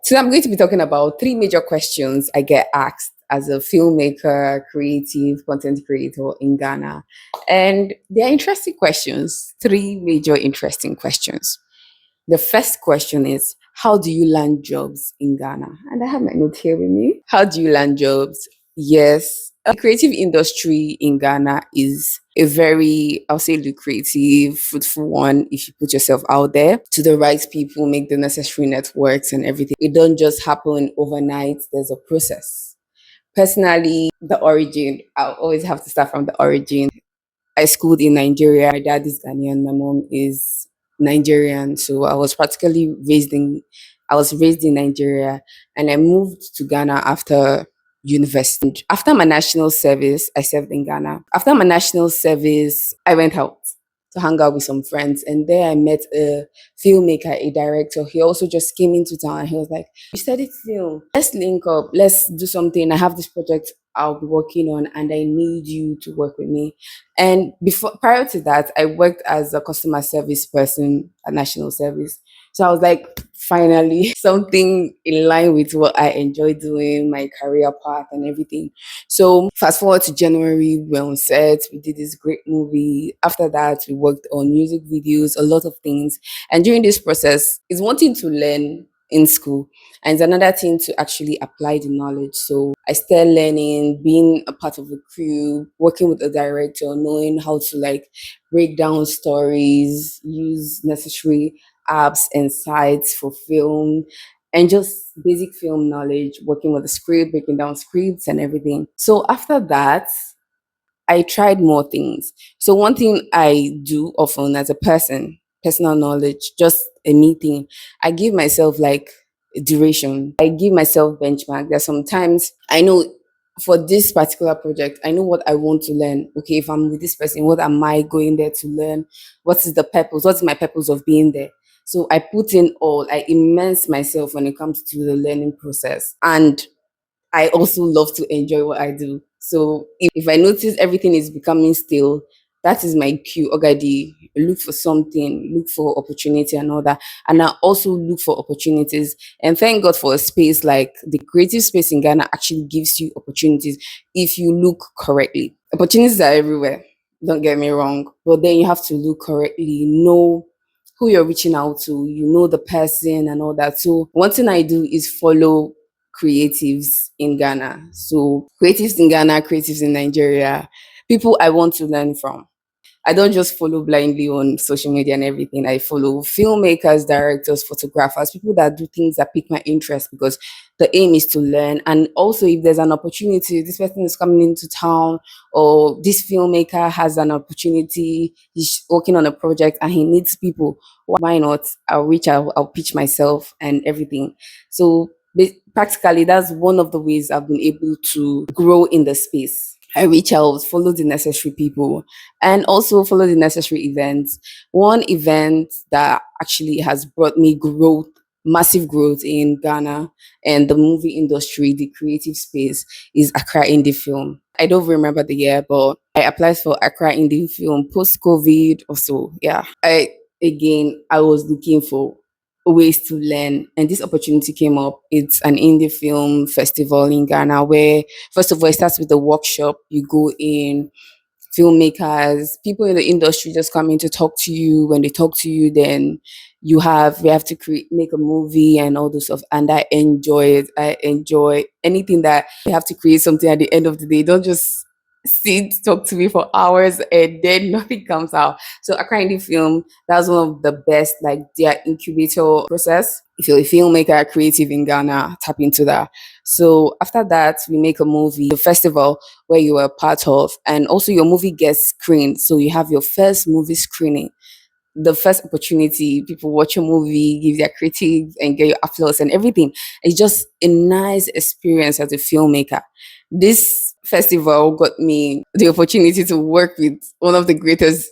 So I'm going to be talking about three major questions I get asked as a filmmaker, creative, content creator in Ghana. And they're interesting questions, three major interesting questions. The first question is, how do you land jobs in Ghana? And I have my note here with me. How do you land jobs? Yes, the creative industry in Ghana is a very, I'll say, lucrative, fruitful one if you put yourself out there to the right people, make the necessary networks and everything. It don't just happen overnight, there's a process. Personally, the origin, I'll always have to start from the origin. I schooled in Nigeria. My dad is Ghanaian. My mom is Nigerian. So I was raised in Nigeria, and I moved to Ghana after university. After my national service, I served in Ghana. After my national service, I went out to hang out with some friends, and there I met a filmmaker, a director. He also just came into town, and he was like, "You studied film. Let's link up. Let's do something. I have this project I'll be working on, and I need you to work with me." And before prior to that, I worked as a customer service person at national service. So I was like, finally, something in line with what I enjoy doing, my career path and everything. So fast forward to January, we're on set, we did this great movie. After that, we worked on music videos, a lot of things. And during this process, it's one thing to learn in school, and it's another thing to actually apply the knowledge. So I started learning, being a part of a crew, working with a director, knowing how to like break down stories, use necessary apps and sites for film, and just basic film knowledge, working with the script, breaking down scripts and everything. So after that, I tried more things. So one thing I do often as a person, personal knowledge, just a meeting, I give myself like a duration. I give myself benchmark. There's sometimes I know for this particular project, I know what I want to learn. Okay, if I'm with this person, what am I going there to learn? What is the purpose? What's my purpose of being there? So I put in all, I immerse myself when it comes to the learning process. And I also love to enjoy what I do. So if I notice everything is becoming stale, that is my cue. Ogadi, look for something, look for opportunity and all that. And I also look for opportunities. And thank God for a space like the creative space in Ghana actually gives you opportunities if you look correctly. Opportunities are everywhere. Don't get me wrong. But then you have to look correctly, know who you're reaching out to, you know the person and all that. So one thing I do is follow creatives in Ghana. So creatives in Ghana, creatives in Nigeria, people I want to learn from. I don't just follow blindly on social media and everything. I follow filmmakers, directors, photographers, people that do things that pique my interest because the aim is to learn. And also, if there's an opportunity, this person is coming into town, or this filmmaker has an opportunity, he's working on a project and he needs people, why not? I'll reach out, I'll pitch myself and everything. So practically, that's one of the ways I've been able to grow in the space. I reach out, follow the necessary people, and also follow the necessary events. One event that actually has brought me growth, massive growth in Ghana and the movie industry, the creative space, is Accra Indie Film. I don't remember the year, but I applied for Accra Indie Film post COVID or so. Yeah. I was looking for ways to learn, and this opportunity came up. It's an indie film festival in Ghana where, first of all, it starts with a workshop. You go in, filmmakers, people in the industry just come in to talk to you. When they talk to you, then we have to make a movie and all this stuff. And I enjoy it. I enjoy anything that you have to create something at the end of the day. Don't just sit, talk to me for hours and then nothing comes out. So Accra Indie Film, that's one of the best, like their incubator process. If you're a filmmaker, creative in Ghana, tap into that. So after that, we make a movie, the festival where you were a part of, and also your movie gets screened. So you have your first movie screening, the first opportunity, people watch a movie, give their critiques and get your applause and everything. It's just a nice experience as a filmmaker. This festival got me the opportunity to work with one of the greatest,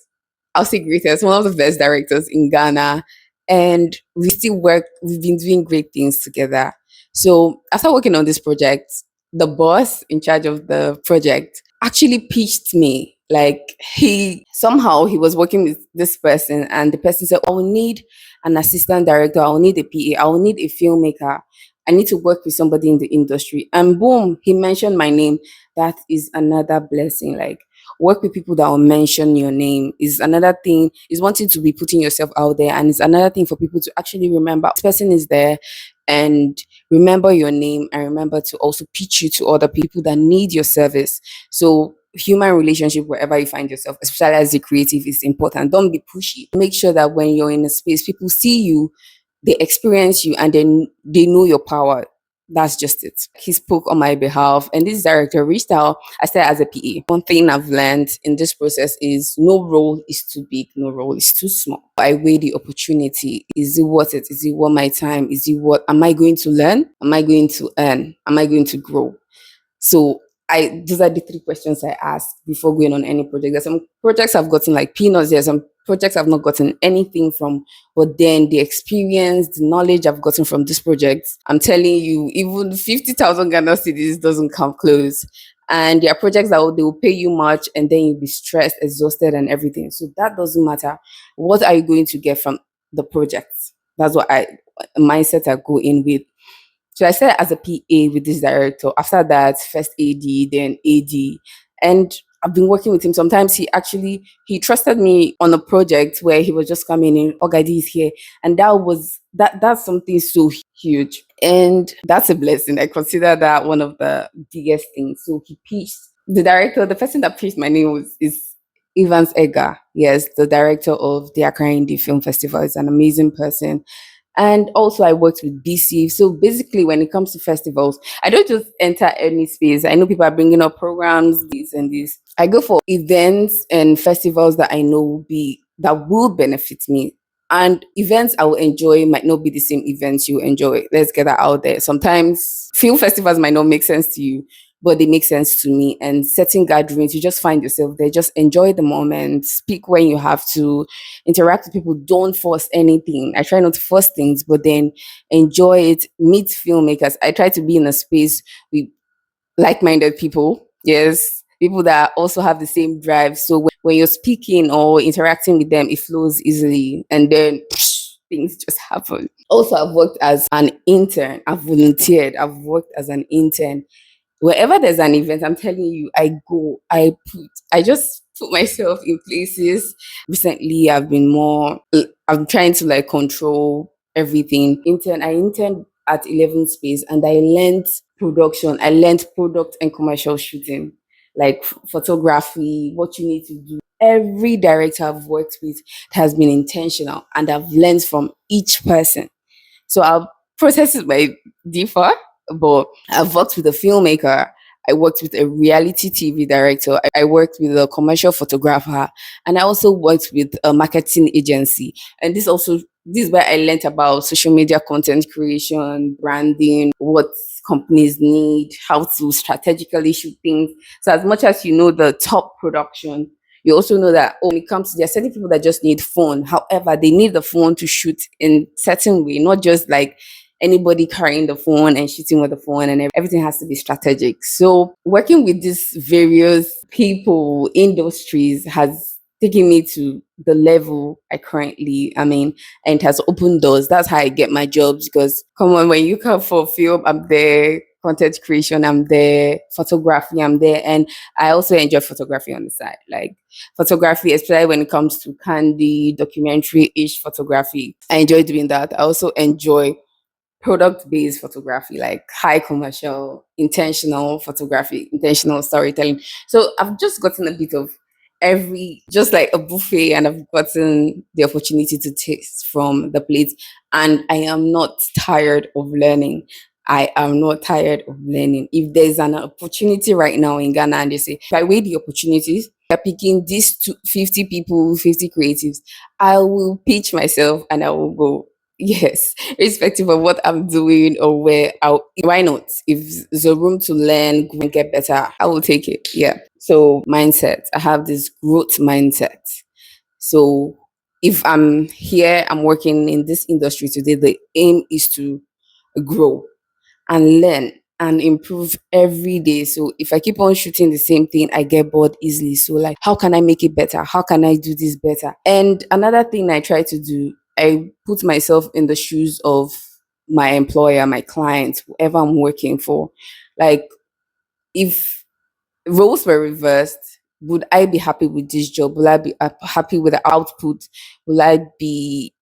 I'll say greatest, one of the best directors in Ghana. And we've been doing great things together. So after working on this project, the boss in charge of the project actually pitched me. Like he was working with this person, and the person said, I will need an assistant director, I will need a PA, I will need a filmmaker. I need to work with somebody in the industry. And boom, he mentioned my name. That is another blessing. Like, work with people that will mention your name is another thing, is wanting to be putting yourself out there. And it's another thing for people to actually remember this person is there and remember your name, and remember to also pitch you to other people that need your service. So human relationship wherever you find yourself, especially as a creative, is important. Don't be pushy. Make sure that when you're in a space, people see you, they experience you, and then they know your power. That's just it. He spoke on my behalf, and this director reached out. I started as a PA. One thing I've learned in this process is no role is too big, no role is too small. I weigh the opportunity. Is it worth it? Is it worth my time? Is it what am I going to learn? Am I going to earn? Am I going to grow? So I those are the three questions I ask before going on any project. There's some projects I've gotten like peanuts, there's some projects I've not gotten anything from, but then the experience, the knowledge I've gotten from this project, I'm telling you, even 50,000 Ghana cedis doesn't come close. And there are projects that they will pay you much and then you'll be stressed, exhausted, and everything. So that doesn't matter. What are you going to get from the project? That's what I mindset I go in with. So I started as a PA with this director. After that, first AD, then AD. And I've been working with him. Sometimes he trusted me on a project where he was just coming in, Ogadi is here. And that's something so huge. And that's a blessing. I consider that one of the biggest things. So he pitched the director, the person that pitched my name is Evans Edgar. Yes, the director of the Accra Indie Film Festival. Is an amazing person. And also, I worked with BC. So basically, when it comes to festivals, I don't just enter any space. I know people are bringing up programs, this and this. I go for events and festivals that I know that will benefit me. And events I will enjoy might not be the same events you enjoy. Let's get that out there. Sometimes film festivals might not make sense to you, but they make sense to me. And setting gatherings, you just find yourself there. Just enjoy the moment. Speak when you have to, interact with people. Don't force anything. I try not to force things, but then enjoy it. Meet filmmakers. I try to be in a space with like-minded people. Yes, people that also have the same drive. So when you're speaking or interacting with them, it flows easily, and then things just happen. Also, I've worked as an intern. I've volunteered. I've worked as an intern. Wherever there's an event, I'm telling you, I just put myself in places. Recently, I'm trying to like control everything. I interned at 11 Space, and I learned production. I learned product and commercial shooting, like photography, what you need to do. Every director I've worked with has been intentional, and I've learned from each person. So our processes might differ, but I've worked with a filmmaker. I worked with a reality TV director. I worked with a commercial photographer, and I also worked with a marketing agency. And this is where I learned about social media content creation, branding, what companies need, how to strategically shoot things. So as much as you know the top production, you also know that when it comes to there are certain people that just need phone. However, they need the phone to shoot in certain way, not just like anybody carrying the phone and shooting with the phone, and everything has to be strategic. So working with these various people, industries has taken me to the level I currently am in, and it has opened doors. That's how I get my jobs, because come on, when you come for film, I'm there. Content creation, I'm there. Photography, I'm there. And I also enjoy photography on the side. Like photography, especially when it comes to candy, documentary-ish photography. I enjoy doing that. I also enjoy product-based photography, like high commercial, intentional photography, intentional storytelling. So I've just gotten a bit of every, just like a buffet, and I've gotten the opportunity to taste from the plate. And I am not tired of learning. I am not tired of learning. If there's an opportunity right now in Ghana and they say, if I weigh the opportunities, they're picking these 50 people, 50 creatives, I will pitch myself and I will go. Yes, irrespective of what I'm doing or why not? If there's a room to learn, grow and get better, I will take it. Yeah. So mindset, I have this growth mindset. So if I'm here, I'm working in this industry today, the aim is to grow and learn and improve every day. So if I keep on shooting the same thing, I get bored easily. So like, how can I make it better? How can I do this better? And another thing I try to do, I put myself in the shoes of my employer, my clients, whoever I'm working for. Like, if roles were reversed, would I be happy with this job? Will I be happy with the output? Will I be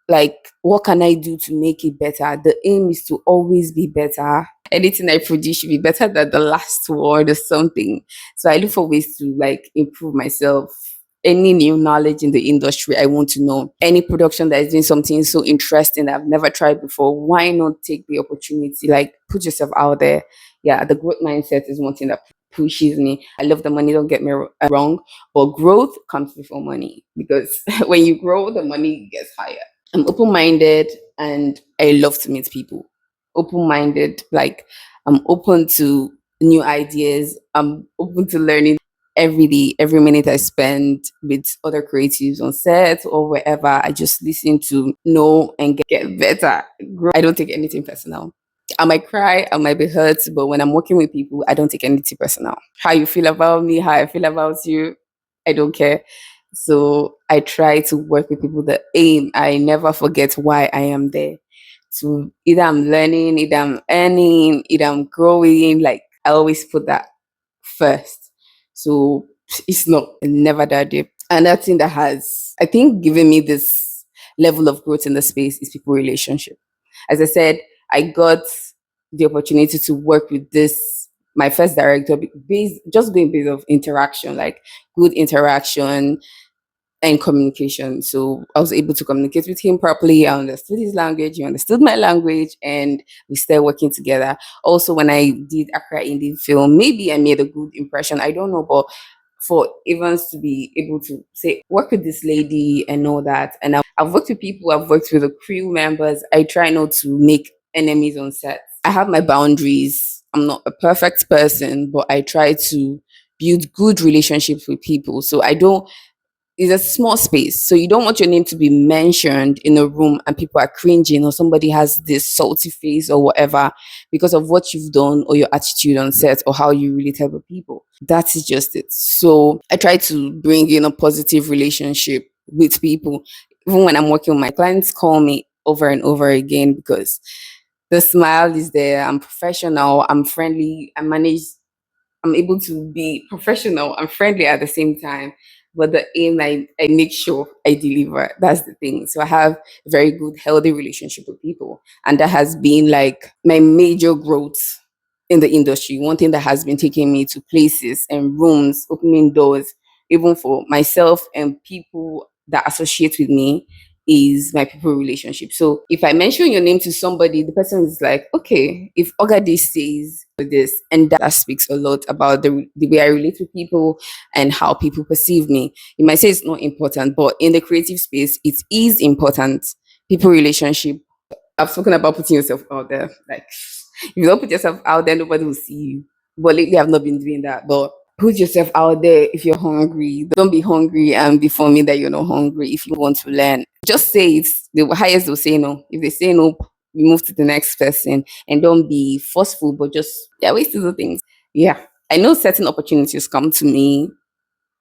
like, what can I do to make it better? The aim is to always be better. Anything I produce should be better than the last one or something. So I look for ways to like improve myself. Any new knowledge in the industry, I want to know. Any production that is doing something so interesting that I've never tried before, why not take the opportunity? Like, put yourself out there. Yeah, the growth mindset is one thing that pushes me. I love the money, don't get me wrong, but growth comes before money, because when you grow, the money gets higher. I'm open minded and I love to meet people. Open minded, like, I'm open to new ideas. I'm open to learning every day, every minute I spend with other creatives on set or wherever. I just listen to know and get better. I don't take anything personal. I might cry, I might be hurt, but when I'm working with people, I don't take anything personal. How you feel about me, how I feel about you, I don't care. So I try to work with people that aim. I never forget why I am there. To either I'm learning, either I'm earning, either I'm growing. Like, I always put that first. So it's not never that deep. Another thing that has, I think, given me this level of growth in the space is people relationship. As I said, I got the opportunity to work with this my first director based just being based of interaction, like good interaction, and communication. So I was able to communicate with him properly. I understood his language, he understood my language, and we started working together. Also, when I did Accra Indie Film, maybe I made a good impression. I don't know, but for Evans to be able to say, work with this lady and all that. And I've worked with people, I've worked with the crew members. I try not to make enemies on set. I have my boundaries. I'm not a perfect person, but I try to build good relationships with people. So I don't it's a small space. So you don't want your name to be mentioned in a room and people are cringing, or somebody has this salty face or whatever because of what you've done or your attitude on set or how you really tell the people. That is just it. So I try to bring in a positive relationship with people. Even when I'm working with my clients, call me over and over again because the smile is there. I'm professional. I'm friendly. I'm able to be professional and friendly at the same time. But the aim, I make sure I deliver. That's the thing. So I have a very good, healthy relationship with people. And that has been like my major growth in the industry. One thing that has been taking me to places and rooms, opening doors, even for myself and people that associate with me, is my people relationship. So if I mention your name to somebody, the person is like, okay, if Ogade says this, and that speaks a lot about the way I relate to people and how people perceive me. You might say it's not important, but in the creative space, it is important. People relationship. I've spoken about putting yourself out there. Like, if you don't put yourself out there, nobody will see you. But lately, I've not been doing that. But put yourself out there if you're hungry. Don't be hungry and be for me that you're not hungry. If you want to learn, just say it. The highest will say no. If they say no, we move to the next person, and don't be forceful, but just, there are ways to do things. Yeah. I know certain opportunities come to me.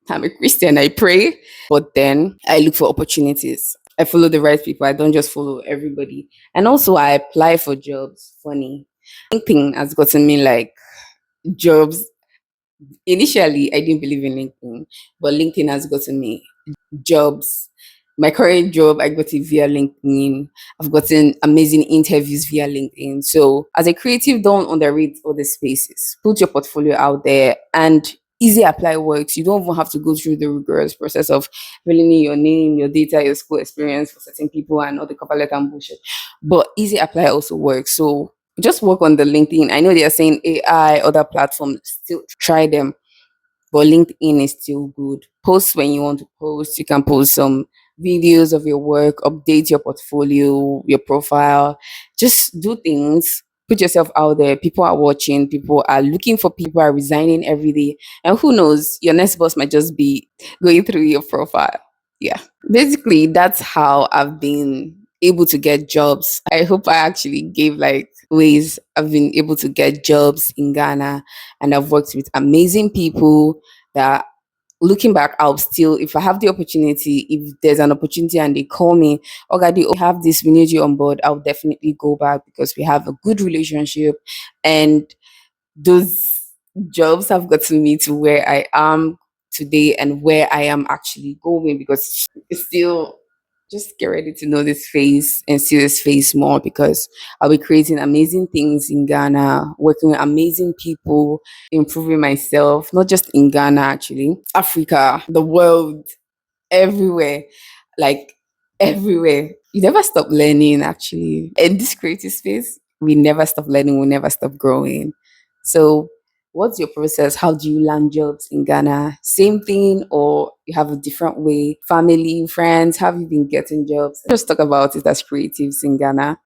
I'm a Christian, I pray, but then I look for opportunities. I follow the right people. I don't just follow everybody. And also, I apply for jobs. Funny. LinkedIn has gotten me like jobs. Initially, I didn't believe in LinkedIn, but LinkedIn has gotten me jobs. My current job, I got it via LinkedIn. I've gotten amazing interviews via LinkedIn. So, as a creative, don't underrate other spaces. Put your portfolio out there, and easy apply works. You don't even have to go through the rigorous process of filling in your name, your data, your school experience for certain people, and all the cover letter and bullshit. But easy apply also works. So, just work on the LinkedIn. I know they are saying AI, other platforms, still try them, but LinkedIn is still good. Post when you want to post. You can post some videos of your work, update your portfolio, your profile. Just do things. Put yourself out there. People are watching. People are looking for people. Are resigning every day. And who knows, your next boss might just be going through your profile. Yeah. Basically, that's how I've been able to get jobs. I hope I actually gave like ways I've been able to get jobs in Ghana, and I've worked with amazing people that looking back, I'll still, if I have the opportunity, if there's an opportunity and they call me, okay, they have this, we need you on board, I'll definitely go back because we have a good relationship. And those jobs have gotten me to where I am today and where I am actually going, because it's still, just get ready to know this face and see this face more, because I'll be creating amazing things in Ghana, working with amazing people, improving myself, not just in Ghana, actually, Africa, the world, everywhere, like everywhere. You never stop learning, actually. In this creative space, we never stop learning, we never stop growing. So, what's your process? How do you land jobs in Ghana? Same thing, or you have a different way? Family, friends, how have you been getting jobs? Just talk about it as creatives in Ghana.